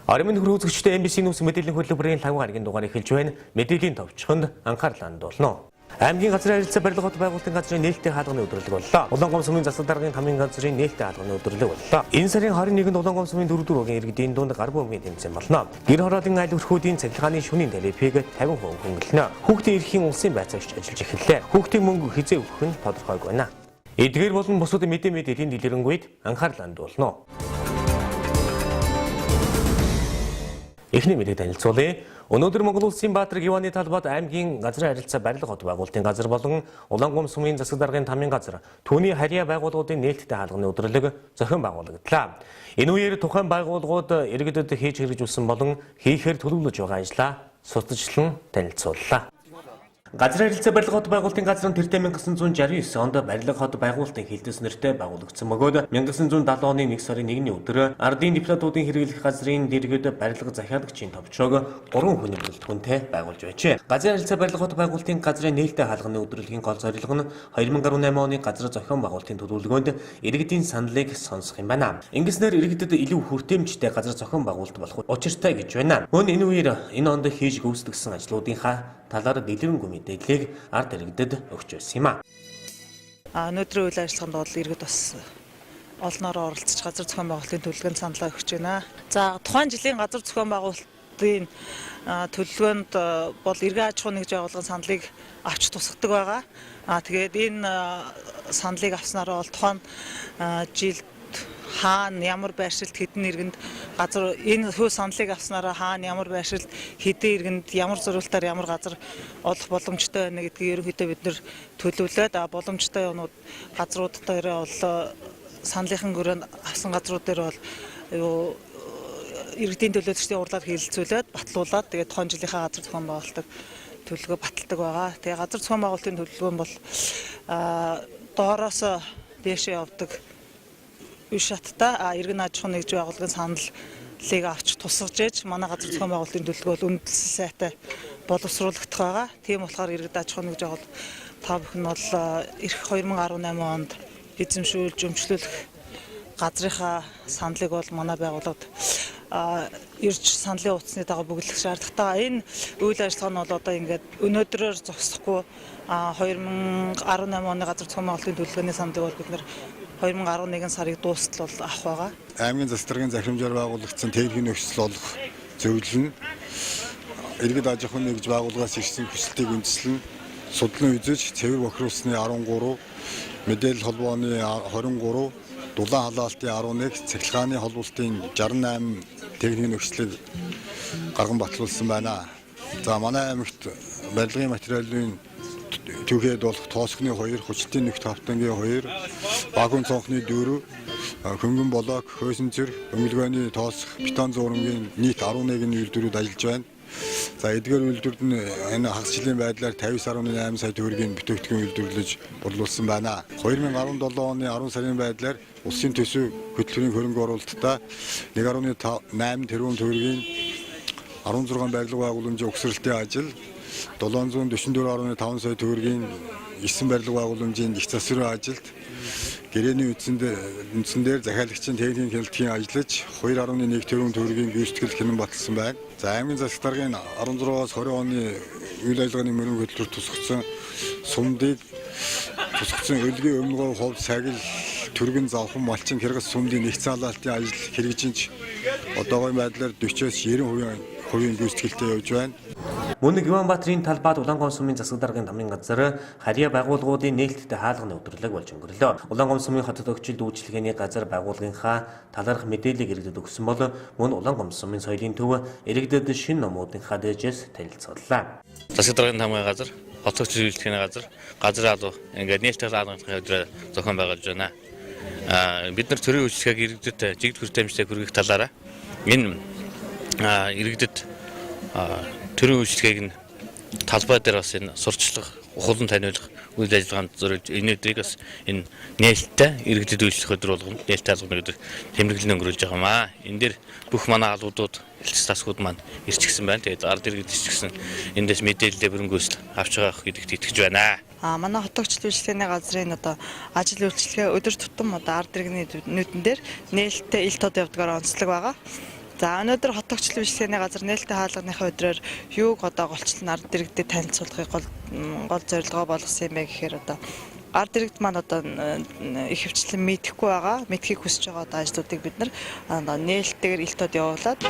Аримын хөрөөцөгчтэй MBC нүүс мэдээллийн хөтөлбөрийн 5 гарагийн дугаар эхэлж байна. Мэдээллийн товчхонд анхаарал хандуулно. Аймгийн газрын харилцаа барилга хот байгуулалтын газрын нээлттэй хаалганы өдрөлөг боллоо. Улаангом сумын засаг даргын тамийн газрын нээлттэй хаалганы өдрөлөг боллоо. Энэ сарын 21-нд Улаангом сумын 4 дүүргийн иргэдийн дунд гар бөмбөгийн тэмцээн болно. Гэр хороолын айл өрхүүдийн цахилгааны шөнийн тарифыг 50% хөнгөлнө. Хүүхдийн эрхийн улсын байцаагч ажиллаж эхэллээ. Хүүхдийн мөнгө хизээ өгөх нь тодорхойгүй байна. Эдгээр болон бусад мэдээллийн дэлгэрэнгүй анхаарал хандуулно. Эхний мэдээг танилцуулъя. Өнөөдөр Монгол улсын Баатар Гиваны талбайд аймгийн газрын харилцаа барилга хот байгуулалтын газар болон Улаангом сумын засаг даргын тамийн газар түүний харьяа байгууллагуудын нээлттэй хаалганы өдрөлөг зохион байгуулагдлаа. Энэ үеэр тухайн байгууллагууд иргэдэд хийж хэрэгжүүлсэн болон хийхээр төлөвлөж байгаа ажлаа судалжлан танилцууллаа. Газрын харилцаа барилга хот байгуулалтын газар нь тэртээ 1969 онд барилга хот байгуулалтын хилдэс нэртэй байгуулагдсан бөгөөд 1970 оны 1 сарын 1-ний өдөр ардын дипломатуудын хэрэглэх газрын дэргэд барилга захиалагчийн товчроог 3 хүний бүрэлдэхүүнтэй байгуулж байжээ. Газрын харилцаа барилга хот байгуулалтын газрын нээлттэй хаалганы өдрөлгийн гол зорилго нь 2018 оны газар зохион байгуулалтын төлөвлөгөөнд иргэдийн саналыг сонсох юм байна. Ингэснээр иргэдэд илүү хүртээмжтэй газар зохион байгуулалт болох учиртай гэж байна. Мөн энэ үеэр энэ онд хийж гүйцэтгэсэн ажлуудынхаа талаар дэлгэрэнгүй мэдээллийг ард иргэдэд өгч байсан юм а. Өнөөдрийн үйл ажиллагаанд бол иргэд бас олноор оролцож газар зохион байгуулалтын төлөвлөгөөнд саналаа өгч байна. За тухайн жилийн газар зохион байгуулалтын төлөвлөгөөнд бол иргэн аж ахуй нэгж байгууллагын саналыг авч тусгадаг байгаа. Тэгээд энэ саналыг авснараа бол тухайн жилд хаана ямар байршилд хэдэн иргэнд газар энэ хөө саналыг авснараа хаана ямар байршилд хэдэн иргэнд ямар зориултаар ямар газар олох боломжтой байна гэдгийг ерөнхийдөө бид нэр төлөвлөөд боломжтой юмнууд газрууд дээр бол саналынхан гөрөөнд авсан газрууд дээр бол иргэдийн төлөөлөгчдийн урлаар хэлэлцүүлээд батлуулаад тэгээд тухайн жилийнхаа газар зохион байгуулалтыг төлөвлөгөө баталдаг байгаа. Тэгээд газар зохион байгуулалтын төлөвлөгөө нь бол доороос дээшээ явдаг биш шаттай иргэн аж ахуй нэгж байгууллагын саналыг авч тусгаж ээж манай газар зохион байгуулалтын төлөвлөгөө үндэслэл сайтай боловсруулагдах байгаа. Тийм болохоор иргэд аж ахуй нэгж байгууллага та бүхэн бол эх 2018 онд эзэмшүүлж өмчлөх газрынхаа саналыг бол манай байгууллагад ирж саналын утасны дагуу бүглэх шаардлагатай. Энэ үйл ажиллагаа нь бол одоо ингээд өнөөдрөөр зогсохгүй 2018 оны газар зохион байгуулалтын төлөвлөгөөний саналыг бол бид нэр 2011 сарыг дуустал бол авах байгаа. Аймгийн засаг даргын захирамжаар байгуулагдсан техникийн нөхцөл олох зөвлөл нь иргэд аж ахуй нэгж байгууллагаас ирсэн хүсэлтийг үндэслэн судлан үзэж цэвэр бохируулсны 13, мэдээлэл холбооны 23, дулаан халаалтын 11, цахилгааны холбоолтын 68 техникийн нөхцөлийг гарган батлуулсан байна. За манай аймагт барилгын материалын түүхэд болох тоосхны 2, хүчтийн нөхт хавтангийн 2, вакуум цонхны 4, хөнгөн блок, хөөсөн цэр, өмөлгөөний тоосх, бетон зуурамгийн нийт 11 үйлдвэрүүд ажиллаж байна. За эдгээр үйлдвэрд нь энэ хагас жилийн байдлаар 59.8 сая төгрөгийн бүтээгдэхүүн үйлдвэрлэж борлуулсан байна. 2017 оны 10 сарын байдлаар улсын төсөв хөтөлбөрийн хөрөнгө оруулалтаа 1.8 тэрбум төгрөгийн 16 барилга байгууламжийн угсралтын ажил 744.5 сая төгрөгийн 9 барилга байгууламжийн их засварын ажилд гэрээний үндсэн дээр захиалагчийн техникийн хяналтын ажиллаж 2.1 тэрбум төгрөгийн гүйцэтгэл хянан баталсан байна. За аймгийн засаг даргын 16-аас 20 оны үйл ажиллагааны мөрөн хөтөлбөр тусгацсан сумдыг тусгацсан өлгийн өмнөгөө хов сагил түргэн завхан малчин хэрэгс сумдын нэгц халаалтын ажил хэрэгжинч одоогийн байдлаар 40-с 90% гүйцэтгэлтэй явж байна. Мөн Гиван Баатарын талбайд Улаангом сумын засаг даргын тамийн газар харьяа байгууллагуудын нээлттэй хаалганы өдрөлөг болж өнгөрлөө. Улаангом сумын хотод өгчил дүүжлэгээний газар байгууллагынхаа талаарх мэдээллийг иргэдэд өгсөн бол мөн Улаангом сумын соёлын төв иргэдэд шинэ номуудынхаа дээжээс танилцууллаа. Засаг даргын тамийн газар, хот өгчил дүүжлэгээний газар алуу ингээд нээлттэй хаалганы өдрөө зохион байгуулж байна. Бид нар төрийн үйлчлэгийг иргэдэд жигд хүртээмжтэй хүргэх талаараа энэ иргэдэд төрийн үйлчлэгийг нь талбай дээр бас энэ сурчлах, ухаалан таниулах үйл ажиллагаанд зориулж энэ өдрийг бас энэ нээлттэй иргэдэд үйлчлэх өдөр болгоно. Нээлттэй хаалганы өдөр тэмдэглэн өнгөрүүлж байгаа юм аа. Энэ дээр бүх манай алуудууд, элч тасгууд маань ирчихсэн байна. Тэгээд ард иргэд ирчихсэн эндээс мэдээлэлээ бүрэнгүйцэл авч байгаа гэдэгт итгэж байна. Манай хот өгчил үйлчлэгээний газрын одоо ажил үйлчлэгээ өдөр тутам одоо ард иргэний нүдэн дээр нээлттэй ил тод явдгаар онцлог байгаа. За өнөөдөр хот тогтчлын бичлэгээний газар нээлттэй хаалганыхаа өдрөөр юуг одоо голчлон ард иргэдэд танилцуулахыг гол зорилгоо болгосон юм бэ гэхээр одоо ард иргэд маань одоо ихэвчлэн мэдэхгүй байгаа, мэдхийг хүсэж байгаа одоо ажлуудыг бид нар нээлттэйгээр илт тод явуулаад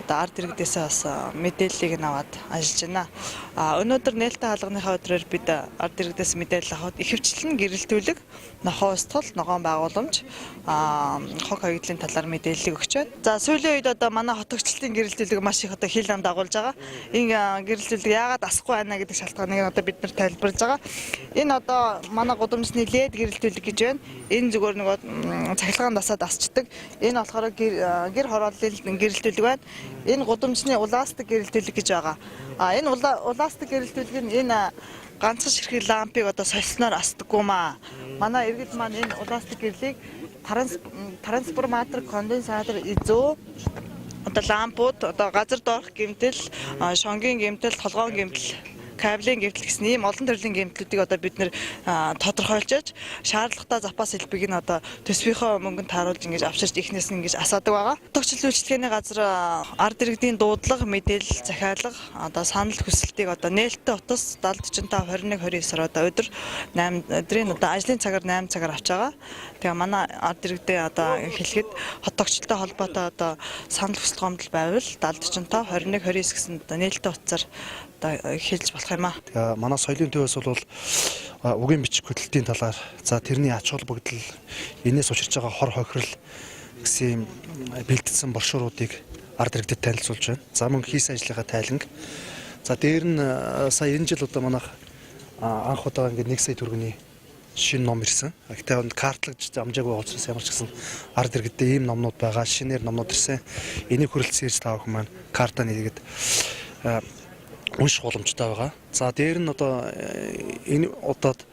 одоо ард иргэдээсээ бас мэдээллийг нь аваад ажиллаж байна. Өнөөдөр нээлттэй хаалганыхаа өдрөөр бид ард иргэдээс мэдээлэл авахд ихэвчлэн гэрэлтүүлэг, нохоо устгал, ногоон байгууламж, хог хаягдлын талаар мэдээллийг өгч байна. За сүүлийн үед одоо манай хот тогтчлын гэрэлтүүлэг маш их одоо хил ам дагуулж байгаа. Энэ гэрэлтүүлэг яагаад асахгүй байна гэдэг шалтгааныг одоо бид нар тайлбарлаж байгаа. Энэ одоо манай гудамжны лед гэрэлтүүлэг гэж байна. Энэ зүгээр нөгөө цахилгаан дасаад асчдаг. Энэ болохоор гэр хорооллын гэрэлтүүлэг байна. Энэ гудамжны улаастик гэрэлтүүлэг гэж байгаа. Энэ улаастик гэрэлтүүлэг нь энэ ганцхан ширхэг лампыг одоо сольсноор асдаггүй маа. Манай иргэд маань энэ улаастик гэрлийг трансформатор, конденсатор, изо одоо лампууд одоо газар доорх гэмтэл, шонгийн гэмтэл, толгоон гэмтэл, кабелийн гэмтэл гэсэн ийм олон төрлийн гэмтлүүдийг одоо бид нэр тодорхойлж шаардлагатай запас хэлбэг нь одоо төсвийнхөө мөнгөнд тааруулж ингэж авчирч ихнээс нь ингэж асаадаг байгаа. Тогтчлын үйлчлэгээний газар ард иргэдийн дуудлага, мэдээлэл, захиалга одоо санал хүсэлтийг одоо нээлттэй утас 7045 2129-оор одоо өдөр 8 өдрийн одоо ажлын цагаар 8 цагаар авч байгаа. Тэгээ манай ард иргэдээ одоо хэлэхэд хот тогтчлолтой холбоотой одоо санал хүсэлт гомдол байвал 7045 2129 гэсэн одоо нээлттэй утсаар хэлж болох юм аа. Тэгээ манай соёлын төвөөс бол угийн бичих хөдөлтийн талаар за тэрний ач холбогдол энэс учирч байгаа хор хохирол гэсэн бэлтгэсэн боршууруудыг ард иргэдэд танилцуулж байна. За мөн хийсэн ажлынхаа тайланг. За дээр нь сая 90 жил одоо манайх анх удаа ингээд 1 сая төгрөгийн шинэ ном ирсэн. Гэхдээ картлагдж амжаагүй учраас ямар ч гэсэн ард иргэдээ ийм номнууд байгаа. Шинээр номнууд ирсэн. Энийг хүрэлцэн ирж таавах маань карта нэгээд унших боломжтой байгаа. За дээр нь одоо энэ удаад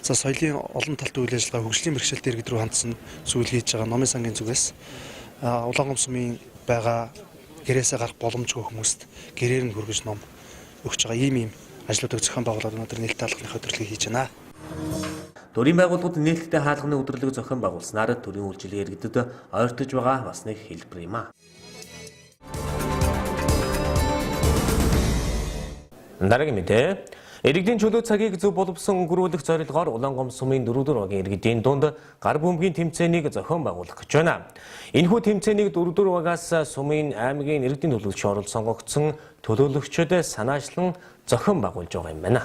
за соёлын олон талт үйл ажиллагаа хөгжлийн бэрхшээлт иргэд рүү хандсан зүйл хийж байгаа номын сангийн зүгээс Улаангом сумын байгаа гэрээсээ гарах боломжгүй хүмүүст гэрээр нь хүргэж ном өгч байгаа ийм ажлуудыг зохион байгуулаад өнөөдөр нээлттэй хаалганых өдрөлгийг хийж байна. Төрийн байгууллагууд нээлттэй хаалганы өдрөлөг зохион байгуулснаар төрийн үйлчилгээ иргэдэд ойртож байгаа бас нэг хэлбэр юм аа. Дараагийн мэдээ. Иргэдийн чөлөө цагийг зөв боловсон өнгөрүүлэх зорилгоор Улаангом сумын 4 багийн иргэдийн дунд гар бөмбөгийн тэмцээнийг зохион байгуулах гэж байна. Энэхүү тэмцээнийг 4 багаас сумын аймгийн иргэдийн төлөөлөгч оролцсон сонгогдсон төлөөлөгчид санаачлан зохион байгуулж байгаа юм байна.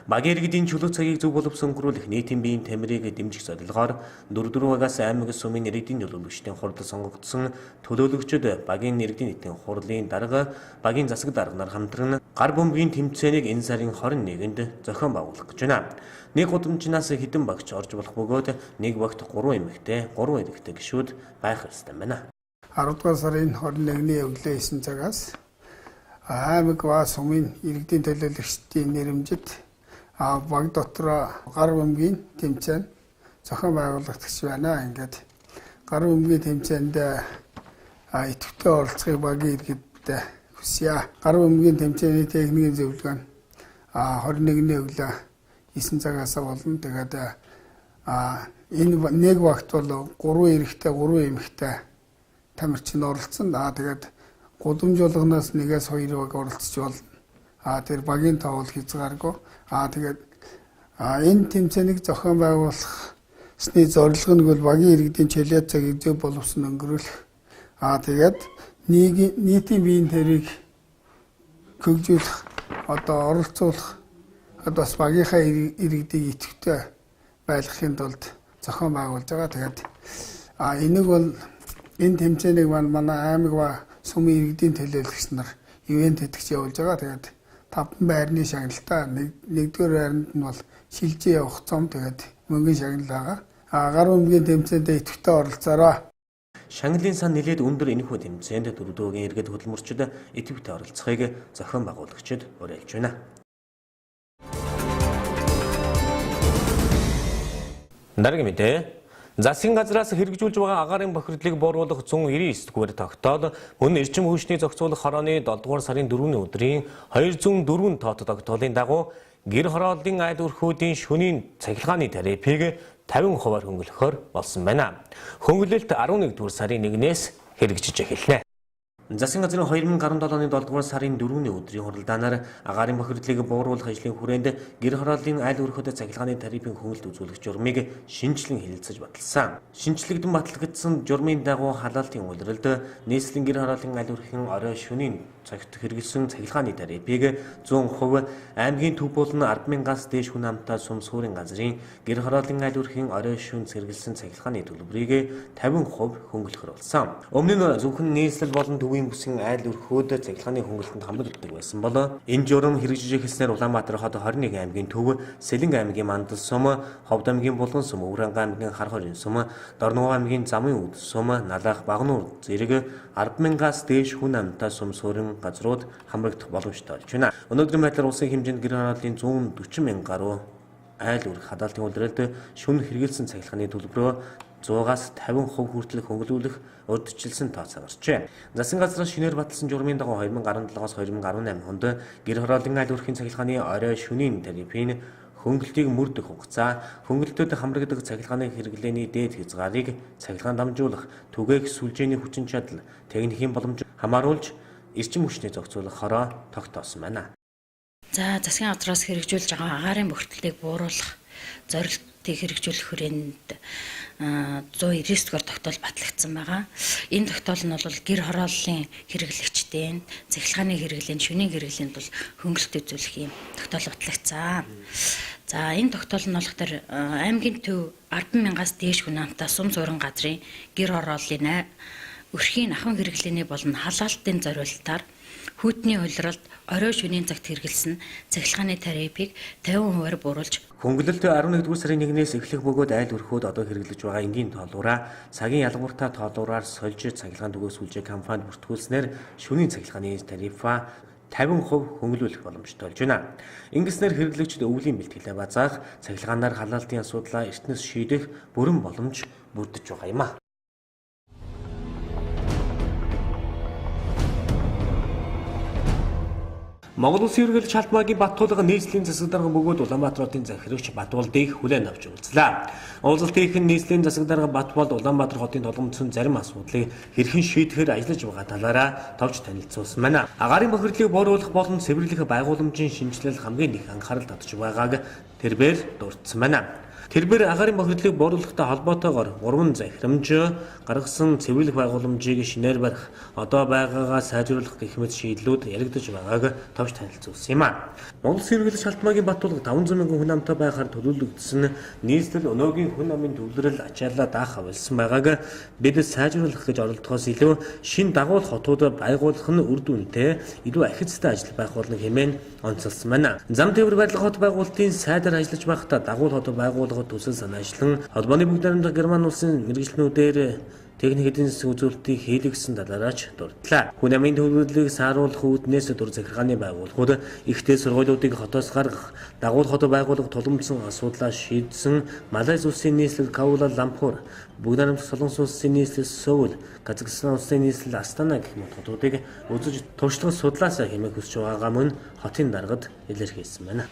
Багийн иргэдийн чөлөө цагийг зөв боловсон өнгөрүүлэх нийтийн биеийн тамирыг дэмжих зорилгоор 4 багаас аймаг сумын иргэдийн төлөөлөгчдийн хурал сонгогдсон төлөөлөгчид багийн иргэдийн нийтийн хурлын дарга багийн засаг дарганаар хамтран гар бөмбөгийн тэмцээнийг энэ сарын 21-нд зохион байгуулах гэж байна. Нэг гудамжнаас хэдэн багч орж болох бөгөөд нэг багт 3 эмэгтэй, 3 эрэгтэй гишүүд байх ёстой байна. 10 дугаар сарын 21-ний өглөө 9 цагаас аймаг ба сумын иргэдийн төлөөлөгчдийн нэрэмжит баг дотор гар бөмбөгийн тэмцээн зохион байгуулагдаж байна. Ингээд гар бөмбөгийн тэмцээнд идэвхтэй оролцохыг багийн иргэдэд хүсье. Гар бөмбөгийн тэмцээний техникийн зөвлөгөө нь 21-ний өглөө 9 цагаас болно. Тэгээд энэ нэг багт бол 3 эрэгтэй, 3 эмэгтэй тамирчин оролцсон. Тэгээд гудамжуулгаас 1-2 баг оролцож болно. Тэр багийн тоол хязгааргүй. Тэгээд энэ тэмцээнийг зохион байгуулахны зорилго нь бол багийн иргэдийн чөлөө цагийг зөв боловсон өнгөрүүлэх. Тэгээд нийтийн биеийн тэрийг хөгжүүлэх, одоо оролцуулах, одоо бас багийнхаа иргэдийг идэвхтэй байлгахын тулд зохион байгуулж байгаа. Тэгээд энийг бол энэ тэмцээнийг манай аймаг ба сумын иргэдийн төлөөлөгч нар ивент хийгч явуулж байгаа. Тэгээд 5 байрны шагналтай нэгдүгээр байранд нь бол шилжээ явах цом тэгээд мөнгөний шагнал байгаа. Гар бөмбөгийн тэмцээнд идэвхтэй оролцоорой. Шагналын сан нэлээд өндөр энэхүү тэмцээнд 4 багийн иргэд хөдөлмөрчид идэвхтэй оролцохыг зохион байгуулагчид уриалж байна. Дараагийн мэдээ. Засгийн газраас хэрэгжүүлж байгаа агаарын бохирдлыг бууруулах 199-р тогтоол мөн эрчим хүчний зохицуулах хорооны 7 дугаар сарын 4-ний өдрийн 204 тоот тогтоолын дагуу гэр хорооллын айд өрхүүдийн шөнийн цахилгааны тарифыг 50% хөнгөлөхөөр болсон байна. Хөнгөлөлт 11-р сарын 1-ээс хэрэгжиж эхэлнэ. Засгийн газрын 2017 оны 7 дугаар сарын 4-ний өдрийн хуралдаанаар агаарын бохирдлыг бууруулах ажлын хүрээнд гэр хорооллын айл өрхөд цахилгааны тарифын хөнгөлөлт үзүүлэх журмыг шинжлэн хэлэлцэж баталсан. Шинжлэгдэн баталгдсан журмын дагуу халаалтын улиралд нийслэлийн гэр хорооллын айл өрхийн орой шөнийн цагт хэрэгэлсэн цахилгааны тарифыг 100% аймгийн төв болон 10,000-аас дээш хүн амтай сум суурин газрын гэр хорооллын айл өрхийн орой шөнө хэрэгэлсэн цахилгааны төлбөрийг 50% хөнгөлөхөр болсон. Өмнө нь зөвхөн нийслэл болон төвийн бүсгийн айл өрхөөд цахилгааны хөнгөлөлтөнд хамрагддаг байсан бол энэ журам хэрэгжиж эхэлснээр Улаанбаатар хот 21 аймгийн төв, Сэлэнг аймгийн Мандал сум, Ховд аймгийн Булган сум, Өвранга аймгийн Хархорын сум, Дорногов аймгийн Замын үд сум, Налах, Багнуур зэрэг 10,000-аас дээш хүн амтай сум суурин газрууд хамрагдах боломжтой болж байна. Өнөөдрийн байдлаар улсын хэмжээнд гэр хорооллын 140 мянга гаруй айл өрх хадгаалтын улиралд шөнө хэрэгэлсэн цахилгааны төлбөрөө 100-аас 50% хүртэл хөнгөлүүлэх урьдчилсан тооцоо гарчээ. Засгийн газраас шинээр баталсан журмын дагуу 2017-оос 2018 онд гэр хорооллын айл өрхийн цахилгааны орой шөнийн тарифын хөнгөлтийг мөрдөх хугацаа, хөнгөлтөд хамрагддаг цахилгааны хэрэглээний дээд хязгаарыг цахилгаан дамжуулах, түгээх сүлжээний хүчин чадал, техникийн боломж хамааруулж эрчим хүчний зохицуулах хороо тогтоосон байна. За засгийн газраас хэрэгжүүлж байгаа агаарын бохирдлыг бууруулах зорилтыг хэрэгжүүлэх хүрээнд 199-р тогтоол батлагдсан байгаа. Энэ тогтоол нь бол гэр хорооллын хэрэглэгчдийн цахилгааны хэрэглээнд шөнийн хэрэглээнд бол хөнгөлөлт үзүүлэх юм тогтоол батлагдсан. За энэ тогтоол нь болохоор аймгийн төв 10,000-аас дээш хүн амтай сум суурин газрын гэр хорооллын өрхийн ахын хэрэглээний болон халаалтын зориулалтаар хүйтний улиралд орой шөнийн цагт хэрэгэлсэн цахилгааны тарифыг 50%-аар бууруулж Хөнгөлөлт 11-р сарын 1-ээс эхлэх бөгөөд айл өрхөөд одоо хэрэглэж байгаа энгийн тоолуураа цагийн ялгууртай тоолуураар сольж цахилгаан түгээс сүлжээ компанид бүртгүүлснээр шөнийн цахилгааны тарифа 50% хөнгөлүүлэх боломжтой болж байна. Ингэснээр хэрэглэгчид өвлийн бэлтгэлээ базаах, цахилгаанаар халаалтын асуудлаа эртнээс шийдэх бүрэн боломж бүрдэж байгаа юм а. Монгол Улсын ерөнхийлөгч Халтмаагийн Баттуулга нийслэлийн засаг дарга бөгөөд Улаанбаатар хотын захирагч Батболдыг хүлээн авч уулзлаа. Уулзалтын нийслэлийн засаг дарга Батболд Улаанбаатар хотын толгомцсон зарим асуудлыг хэрхэн шийдэхээр ажиллаж байгаа талаараа товч танилцуулсан байна. Агаарын бохирдлыг бууруулах болон цэвэрлэх байгууламжийн шинжилэл хамгийн их анхаарал татж байгааг тэрбээр дурдсан байна. Тэрбээр агаарын бохирдлыг бууруулахтай холбоотойгоор 3 захирамж гаргасан цэвэрлэх байгууламжийг шинээр барих, одоо байгаагаа сайжруулах гэх мэт шийдлүүд яригдж байгааг товч танилцуулсан юм а. Монгол Улсын ерөнхийлөгч Халтмаагийн Баттуулга 500 мянган хүн амтай байхаар төлөвлөгдсөн нийслэл өнөөгийн хүн амын төвлөрөл ачааллаа даах авалсан байгааг бид сайжруулах гэж оролдохоос илүү шин дагуул хотууд байгуулах нь үр дүнтэй илүү ахицтай ажил байх болно хэмээн онцолсон байна. Зам тээвэр барилга хот байгуулалтын сайдаар ажиллаж байхдаа дагуул хот байгуулахад төсөл санаачлан холбооны бүгд найрамдах Герман улсын мэргэжлнүүдээр техник эдийн засгийн үзүүлэлтийг хийлгэсэн талаараач дурдлаа. Хүн амын төвлөрөлийг сааруулах үүднээс дур захиргааны байгууллагууд ихтэй сургуулиудыг хотоос гаргах, дагуул хот байгуулах тулгымдсан асуудлаа шийдсэн Малайз улсын нийслэл Каула Лампур, бүгд найрамдах Солонгос улсын нийслэл Сөүл, Казахстан улсын нийслэл Астана гэх мэт хотуудыг үзэж туршлага судлаасаа хэмээх хүсэж байгаагаа мөн хотын даргад илэрхийлсэн байна.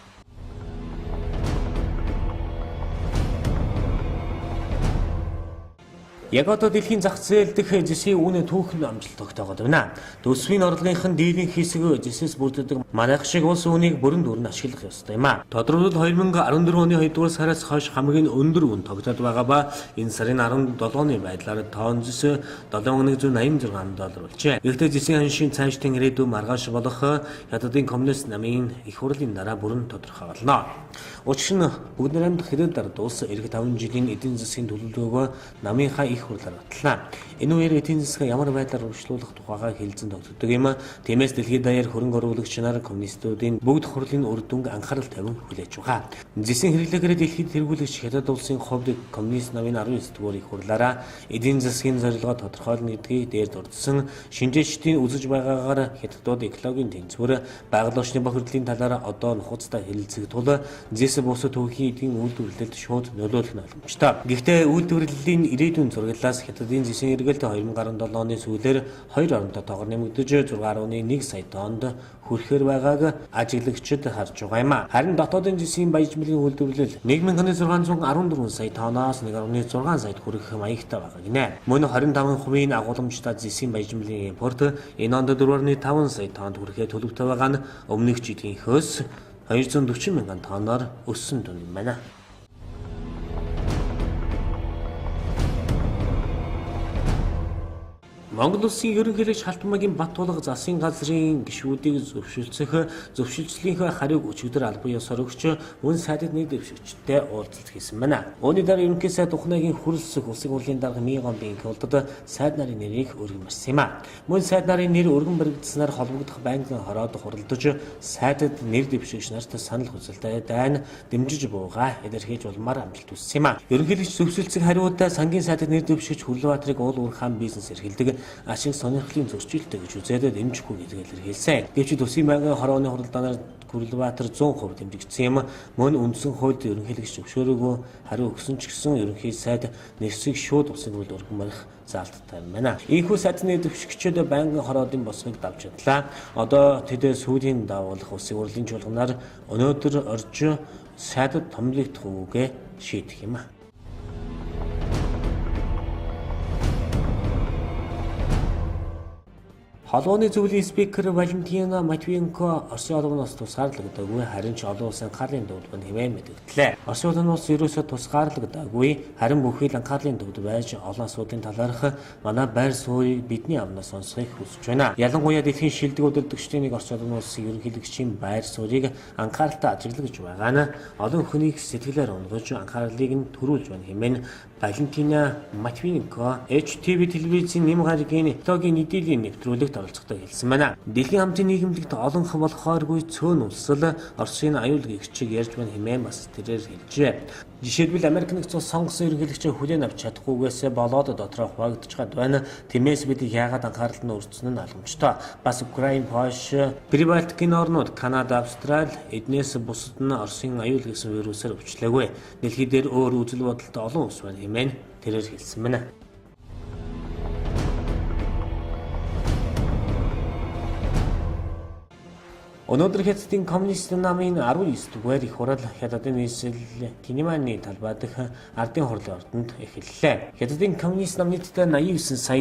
Яг одоо дэлхийн зах зээл дэх жишээ үүнээ түүхэн амжилт тогтоогод байна. Төсвийн орлогынхын дийлэнх хэсэг жишээс бүрддэг манайх шиг улс үүнийг бүрэн дүүрэн ашиглах ёстой юм а. Тодорхойлбол 2014 оны 2 дугаар сараас хойш хамгийн өндөр үн тогтоод байгаа ба энэ сарын 17-ны байдлаар тоон жис $7,186 болжээ. Гэхдээ жисийн ханшийн цаашдын ирээдүйн маргааш болох хятадын коммунист намын их хурлын дараа бүрэн тодорхой болно. Учир нь бүгд найрамдах хэрэд дард улс эх 5 жилийн эдийн засгийн төлөвлөгөөгөө намынхаа их хурлаар батлана. Энэ үеэр эдийн засгаа ямар байдлаар өргөжлүүлэх тухайгаа хэлэлцэн тогтдог юм. Тиймээс дэлхийд даяар хөрөнгө оруулагч нар коммунистуудын бүгд хурлын үр дүнг анхаарал тавин хүлээж байгаа. Зэсийн хэрэглээгээр дэлхийд тэргүүлэгч хятад улсын хувьд коммунист намын 19 дугаар их хурлаараа эдийн засгийн зорилгоо тодорхойлно гэдгийг дээр дурдсан шинжээчдийн үзэж байгаагаар хятадууд экологийн тэнцвэр, байгаль орчны бохирдлын талаар одоо нухацтай хэлэлцэх тул зэс бус төвхийн эдийн үйлдвэрлэлд шууд нөлөөлөх нь боломжтой. Гэхдээ үйлдвэрлэлийн ирээдүйн зураглалаас хятадын зэсийн эргэлт Жишээлбэл 2017 оны сүүлээр 2 оронтой тоогоор нэмэгдэж 6.1 сая тоннд хүрэхээр байгааг ажиглагчид харж байгаа юм а. Харин дотоодын зэсийн баяжмлын үйлдвэрлэл 1614 сая тонноос 1.6 саяд хүрэх маягтай байгаа гинэ. Мөн 25% агууламжтай зэсийн баяжмлын импорт энэ онд 4.5 сая тоннд хүрэхэд төлөвтэй байгаа нь өмнөх жилийнхөөс 240 мянган тонноор өссөн дүн юм байна. Монгол Улсын ерөнхийлөгч Халтмаагийн Баттулга засгийн газрын гишүүдийг зөвшөлтслийнхээ хариуг өчигдөр албан ёсоор өгч мөн сайдад нэг дэвшигчтэй уулзалт хийсэн байна. Үүний дараа ерөнхий сайд Ухнагийн хөрөлсөх улсын хурлын дарга Мигомбийн хөлдөд сайд нарын нэрийг өргөмөрсөн юм а. Мөн сайд нарын нэр өргөн баригдсанаар холбогдох байнгын хороод хуралдаж сайдад нэр дэвшигч нарт санал хүсэлтэй дайн дэмжиж буугаа илэрхийлж улмаар амжилт үзсэн юм а. Ерөнхийлөгч зөвшөлтсөг хариуд сангийн сайдад нэр дэвшигч Хүрлбаатарыг уул уурхаан бизнес эрхэлдэг ашиг сонирхлын зөрчилтэй гэж үзээд дэмжихгүй гэдгийг илэрхийлсэн. Гэвч төсвийн байнгын хорооны хуралдаанаар Хүрлбаатар 100% дэмжигдсэн юм. Мөн үндсэн хуульд ерөнхийлөгч зөвшөөрөөгүй хариу өгсөн ч гэсэн ерөнхий сайд нэрсийг шууд улсын хуульд өргөмөрөх заалттай байна. Ийхүү сайдны дэвшигчид байнгын хороодын босгыг давж чадлаа. Одоо тэд сүүлийн давуулах улсын хурлын чуулганаар өнөөдөр орж сайдад томилогдох үгээ шийдэх юм а. Холбооны зөвлөлийн спикер Валентина Матвиенко Оросын олон улс тусгаарлагдаагүй харин ч олон улсын анхаарлын төвд хэмээн мэдгдлээ. Оросын олон улс ерөөсөө тусгаарлагдаагүй харин бүхий л анхаарлын төвд байж олон асуудлын талаарх манай байр суурийг бидний амнаас сонсохыг хүсэж байна. Ялангуяа дэлхийн шилдэг удирдагчдын нэг Оросын олон улсын ерөнхийлөгчийн байр суурийг анхааралтай ажиглагж байгаа нь олон хүнийг сэтгэлээр унагж анхаарлыг нь төрүүлж байна хэмээн Валентина Матвиенко HTV телевизийн нэм гарагийн логийн нэдийлийн нэвтрүүлэгт оролцохдоо хэлсэн байна. Дэлхийн хамтын нийгэмлэгт олонх болохооргүй цөөн улсал Оросын аюулгүй гिचиг ярьж байна хэмээн бас тэрээр хэлжээ. Жишээлбэл Америк нэгдсэн улс сонгосон ерөнхийлөгчөө хүлээн авч чадахгүйгээс болоод дотроо хуваагдаж гад байна. Тиймээс бид яагаад анхаарал нь өртсөн нь ойлгомжтой. Бас Украин, Польш, Прибалтикийн орнууд, Канада, Австрали эднээс бусад нь Оросын аюул гэсэн вирусээр өвчлөөгүй. Дэлхий дээр өөр үзэл бодолтой олон улс байна хэмээн тэрээр хэлсэн байна. Өнөөдөр Хятадын коммунист намын 19 дугаар их хурал Хятадын нийслэл Кинеманы талбай дэх ардын хурлын ордонд эхэллээ. Хятадын коммунист нам нийтдээ 89 сая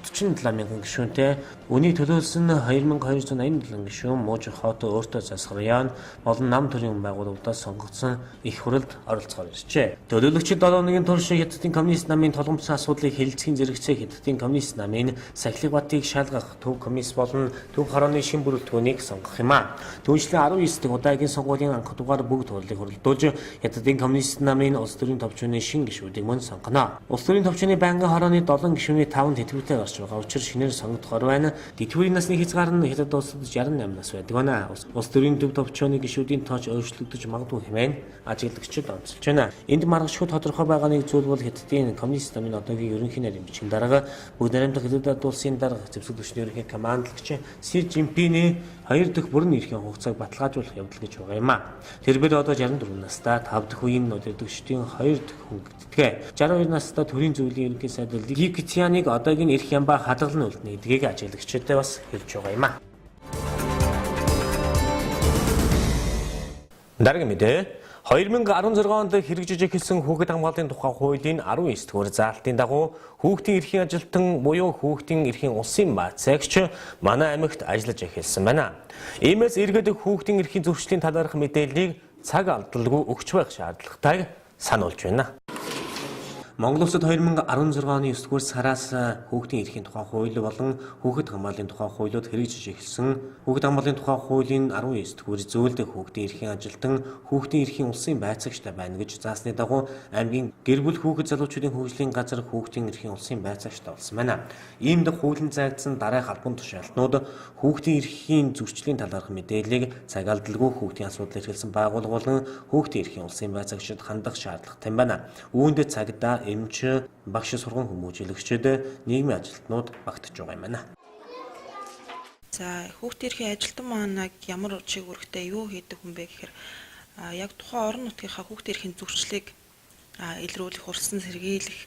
447 мянган гишүүнтэй үний төлөөлсөн 2287 гишүүн мууж хот өөртөө засах район болон нам төрийн байгууллагуудаас сонгогдсон их хуралд оролцохоор иржээ. Төлөөлөгчид 7 өдрийн турш Хятадын коммунист намын толгомцсон асуудлыг хэлэлцэхийн зэрэгцээ Хятадын коммунист намын Сахилга Батыг шалгах төв комисс болон төв хорооны шин бүрэлдэхүүнийг сонгох юм а. Түүнчлэн 19 дахь удаагийн сонгуулийн анх дугаар бүгд хурлыг хуралдуулж Хятадын коммунист намын улс төрийн товчооны шин гишүүдийг мөн сонгоно. Улс төрийн товчооны байнгын хорооны 7 гишүүний 5 тэтгэвртэй гарч байгаа учраас шинээр сонгогдохоор байна. Тэтгэврийн насны хязгаар нь Хятад улсад 68 нас байдаг байна. Улс төрийн төв товчооны гишүүдийн тооч өөрчлөгдөж магадгүй хэмээн ажиглагчид онцолж байна. Энд маргашгүй тодорхой байгаа нэг зүйл бол Хятадын коммунист намын одоогийн ерөнхий нарийн бичгийн дарга бүгд найрамдах Хятад улсын дарга зэвсэгдэгчний ерөнхий командлагч Си Жинпиний 2 дахь бүрэн эрхийн хугацааг баталгаажуулах явдал гэж байгаа юм а. Тэрбээр одоо 64 настай 5 дахь үеийн удирдагчдын 2 дахь хүн гэдгээ 62 настай төрийн зөвлөлийн ерөнхий сайд Ли Китяныг одоогийн эрх ямбаа хадгалан үлднэ гэдгийг ажиглагчтай бас хэлж байгаа юм а. Дараагийн мэдээ 2016 онд хэрэгжиж эхэлсэн хүүхэд хамгааллын тухай хуулийн 19 дугаар заалтын дагуу хүүхдийн эрхийн ажилтан буюу хүүхдийн эрхийн улсын баацаагч манай аймагт ажиллаж эхэлсэн байна. Иймээс иргэд хүүхдийн эрхийн зөрчлийн талаарх мэдээллийг цаг алдалгүй өгч байх шаардлагатайг сануулж байна. Монгол улсад 2016 оны 9 дугаар сараас хүүхдийн эрхийн тухай хууль болон хүүхэд хамгааллын тухай хуулиуд хэрэгжиж эхэлсэн. Хүүхэд хамгааллын тухай хуулийн 19 дугаар зөвлөд хүүхдийн эрхийн ажилтан хүүхдийн эрхийн улсын байцаагчтай байна гэж заасны дагуу аймгийн гэр бүл хүүхэд залуучуудын хөгжлийн газар хүүхдийн эрхийн улсын байцаагчтай болсон байна. Иймд хуулийн заагдсан дараах албан тушаалтнууд хүүхдийн эрхийн зөрчлийн талаарх мэдээллийг цаг алдалгүй хүүхдийн асуудал эрхэлсэн байгууллага болон хүүхдийн эрхийн улсын байцаагчид хандах шаардлагатай байна. Үүнд цагдаа эмч, багш сургууль хүмүүжүүлэгчид, нийгмийн ажилтнууд багтаж байгаа юм байна. За хүүхдийн эрхийн ажилтан маань ямар чиг үүрэгтэй юу хийдэг хүн бэ гэхээр яг тухайн орон нутгийнхаа хүүхдийн эрхийн зөрчлийг илрүүлэх, урьдчилан сэргийлэх,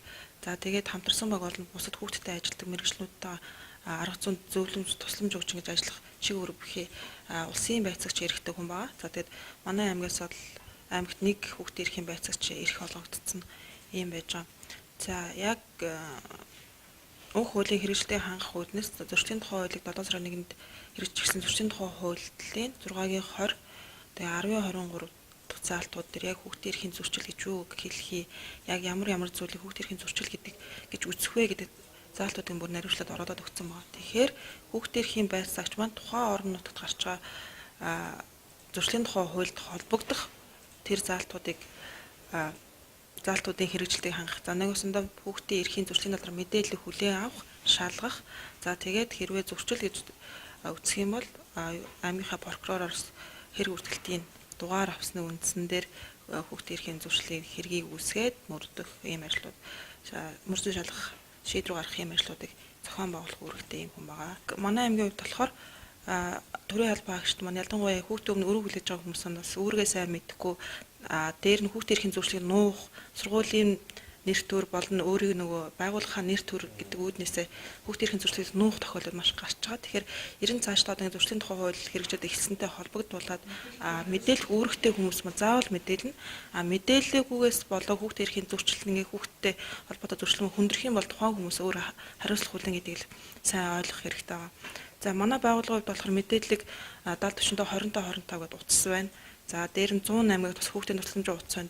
За тэгээд хамтарсан баг болон бусад хүүхдтэй ажилтдаг мэрэгчлүүдтэй арга зүйн зөвлөмж тусламж өгч ингэж ажиллах чиг үүрэг бүхий улсын байцаагч эрхтэй хүн байгаа. За тэгээд манай аймгаас бол аймагт нэг хүүхдийн эрхийн байцаагч эрх олгогдсон юм байж байгаа. За яг уг хуулийн хэрэгжилтэд хангах үүднээс зөрчлийн тухай хуулийг 7 сарын 1-нд хэрэгжүүлсэн зөрчлийн тухай хуулийн 6-гийн 20 тэгээ 10-23 дахь заалтууд дээр яг хүүхдийн эрхийн зөрчил гэж юу хэлхий, яг ямар зүйлийг хүүхдийн эрхийн зөрчил гэдэг гэж үзэх вэ гэдэг заалтуудын бүр наривчлаад ороод өгсөн байна. Тэгэхээр хүүхдийн эрхийн байцаагч маань тухайн орон нутагт гарч байгаа зөрчлийн тухай хуульд холбогдох тэр заалтуудын хэрэгжилтийг хангах. За нэгсэндээ хүүхдийн эрхийн зөрчлийн талаар мэдээлэл хүлээн авах, шалгах. За тэгээд хэрвээ зөрчил гэж үзэх юм бол аймгийнхаа прокуророос хэрэг үргэлтийн дугаар авсны үндсэн дээр хүүхдийн эрхийн зөрчлийн хэргийг үүсгээд мөрдөх ийм ажлууд, мөрдөн шалгах, шийдвэр гаргах ийм ажлуудыг зохион байгуулах үүрэгтэй юм хүн байгаа. Манай аймгийн хувьд болохоор төрийн албан хаагчид маань ялангуяа хүүхдээ өмнө өрөө хүлээж байгаа хүмүүсээс үүргээ сайн мэдэхгүй дээр нь хүүхдийн эрхийн зөрчлийг нуух, сургуулийн нэр төр болон өөрийн нөгөө байгууллагын нэр төр гэдэг үүднээсээ хүүхдийн эрхийн зөрчлийг нуух тохиолдол маш гарч байгаа. Тэгэхээр 90 цаашдаа одоо зөрчлийн тухай хууль хэрэгжээд эхэлсэнтэй холбогдуулаад мэдээлэх үүрэгтэй хүмүүс маань заавал мэдээлнэ. Мэдээлэлгүйгээс болоо хүүхдийн эрхийн зөрчил ингээ хүүхдтэй холбоотой зөрчлөн хүндрэх юм бол тухайн хүмүүс өөр хариуцлах хүлээн гэдгийг сайн ойлгох хэрэгтэй байгаа. За манай байгууллагын хувьд болохоор мэдээллийг 70 40 25 гэдэг утас байна. За дээр нь 108-ыг бас хүүхдийн тусламжийн утас байна.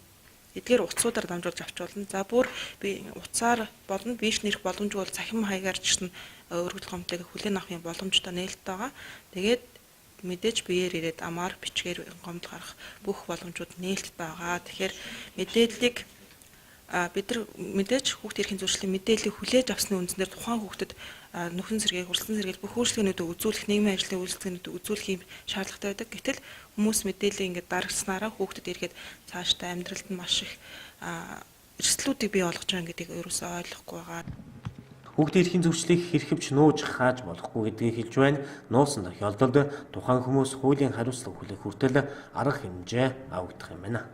Эдгээр утасуудаар дамжуулж авч болно. За бүр би утсаар болно, биш нэрх боломжгүй бол цахим хаягаар ч гэсэн өргөдөл гомдлыг хүлээн авах юм боломжтой нээлттэй байгаа. Тэгээд мэдээж биеэр ирээд амаар бичгээр гомдол гарах бүх боломжууд нээлттэй байгаа. Тэгэхээр мэдээллийг бид нар мэдээж хүүхдийн эрхийн зөрчлийн мэдээллийг хүлээж авсны үндснээр тухайн хүүхдэд нөхөн сэргийг, хурцлан сэргийг бүх үйлчлэгнүүдийг үзүүлэх, нийгмийн ажлын үйлчлэгнүүдийг үзүүлэх юм шаардлагатай байдаг. Гэтэл хүмүүс мэдээлэл ингээд дарагснараа хүүхдэд ирэхэд цаашдаа амьдралд нь маш их эрсдлүүдийг бий болгож байгаа гэдгийг ерөөсөө ойлгохгүй байгаа. Хүүхдийн эрхийн зөрчлийг хэрхэвч нууж хааж болохгүй гэдгийг хэлж байна. Нуусан тохиолдолд тухайн хүмүүс хуулийн хариуцлага хүлээх хүртэл арга хэмжээ авагдах юм байна.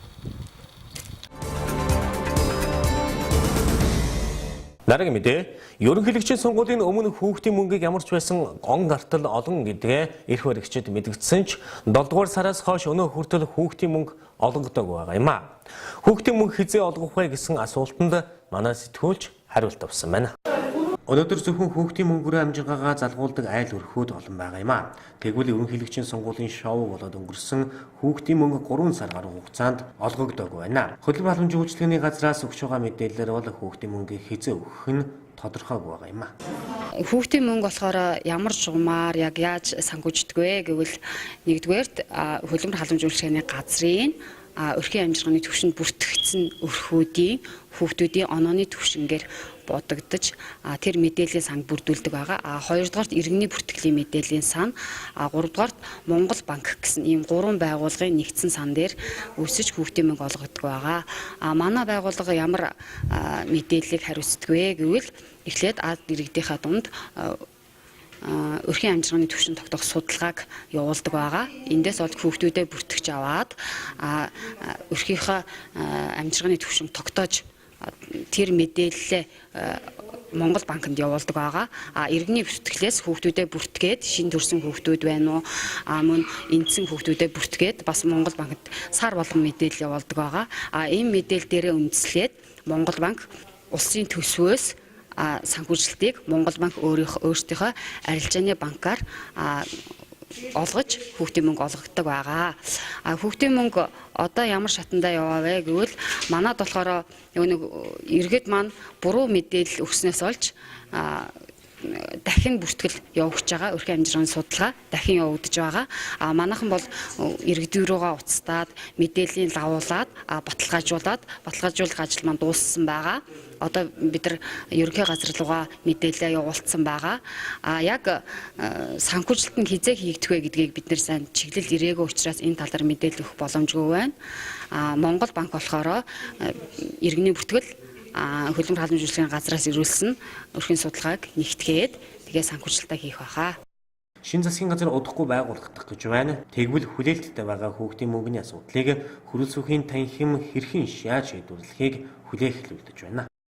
Дараагийн мэдээ, ерөнхийлөгчийн сонгуулийн өмнө хүүхдийн мөнгийг ямар ч байсан гон гартал олон гэдгээ эрх баригчид мэдгдсэн ч 7 дугаар сараас хойш өнөө хүртэл хүүхдийн мөнгө олгогддог байгаа юм а. Хүүхдийн мөнгө хизээ олгох вэ гэсэн асуултанд манай сэтгүүлч хариулт авсан байна. Өнөөдөр зөвхөн хүүхдийн мөнгөөр амжигаагаа залгуулдаг айл өрхүүд олон байгаа юм а. Тэгвэл ерөнхийлөгчийн сонгуулийн шоу болоод өнгөрсөн хүүхдийн мөнгө 3 сар гаруй хугацаанд олгогддог байна. Хөлбөр халамжийн үйлчлэгээний газраас өгч байгаа мэдээлэлээр бол хүүхдийн мөнгийг хизээ өгөх нь тодорхойгүй байгаа юм а. Хүүхдийн мөнгө болохоор ямар жумаар яг яаж санхүүждэг вэ гэвэл нэгдүгээрт хөлбөр халамжийн үйлчлэгээний газрын өрхийн амжиргааны түвшинд бүртгэгдсэн өрхүүдийн хүүхдүүдийн онооны түвшингээр бодогдож тэр мэдээллийн сан бүрдүүлдэг байгаа. Хоёрдугаарт иргэний бүртгэлийн мэдээллийн сан, гуравдугаарт Монгол банк гэсэн ийм 3 байгууллагын нэгдсэн сан дээр өсөж хүүхдийн мөнгө олгодог байгаа. Манай байгууллага ямар мэдээллийг хариуцдаг вэ гэвэл эхлээд иргэдийнхаа дунд өрхийн амжиргааны түвшин тогтоох судалгааг явуулдаг байгаа. Эндээс бол хүүхдүүдэд бүртгэж аваад өрхийнхаа амжиргааны түвшин тогтоож тэр мэдээлэлээ Монгол банкнд явуулдаг байгаа. Иргэний бүртгэлээс хүүхдүүдэд бүртгээд шинэ төрсэн хүүхдүүд байна уу? Мөн эндсэн хүүхдүүдэд бүртгээд бас Монгол банкнд сар болгон мэдээлэл явуулдаг байгаа. Энэ мэдээлэл дээрээ үндэслээд Монгол банк улсын төсвөөс санхүүжилтийг Монгол банк өөрсдийнхөө арилжааны банкаар олгож хүүхдийн мөнгө олгогддог байгаа. Хүүхдийн мөнгө одоо ямар шатандаа яваа вэ гэвэл манад болохоор нэг иргэд маань буруу мэдээлэл өгснөөс олж дахин бүртгэл явуулж байгаа өрхийн амжиргааны судалгаа дахин явагдаж байгаа. Манайхан бол иргэдийн рүүгээ уцтаад мэдээллийн лавуулаад баталгаажуулах ажил маань дууссан байгаа. Одоо бид нар ерөнхий газар руугаа мэдээлэл явуулсан байгаа. Яг санхүүжилт нь хизээ хийгдэх вэ гэдгийг бид нар сайн чиглэл ирээгүй учраас энэ тал дээр мэдээлэл өгөх боломжгүй байна. Монгол банк болохоор иргэний бүртгэл хөлбөмбөр халамжийн үйлчлэгийн газраас ирүүлсэн өрхийн судалгааг нэгтгээд тэгээ санхүүжилтаа хийх байхаа. Шинэ засгийн газар удахгүй байгуулагдах гэж байна. Тэгвэл хүлээлттэй байгаа хүүхдийн мөнгөний асуудлыг хөрөлсөхийн танхим хэрхэн яаж шийдвэрлэхийг хүлээх хэлүүлж байна.